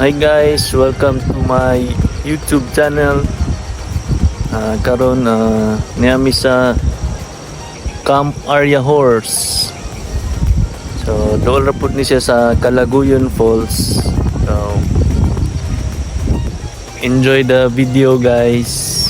Hi guys, welcome to my YouTube channel. Karon niyami sa Camp Area Horse. So dool ra pud ni siya sa Kalagonoy Falls. So enjoy the video guys.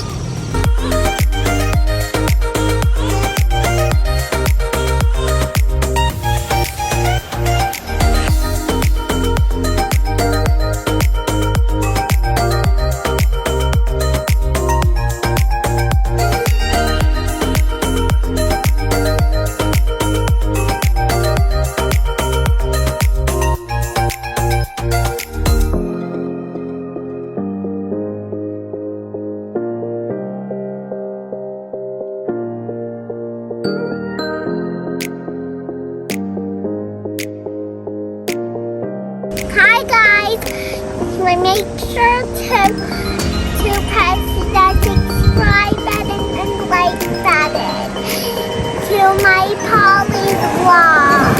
Hi guys! Make sure to press the subscribe button and like button to my Polly's vlog.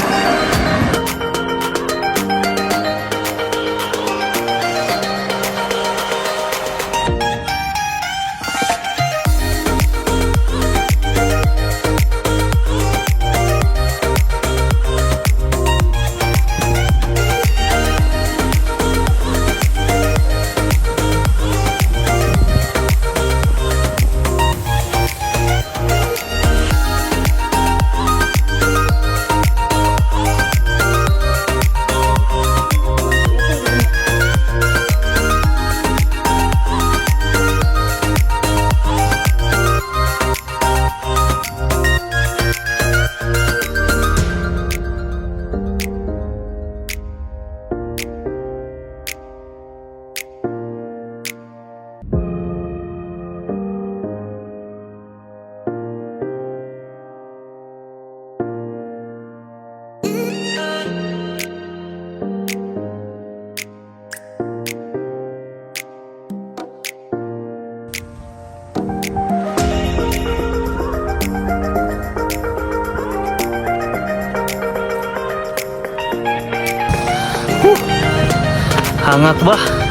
Hangak ba?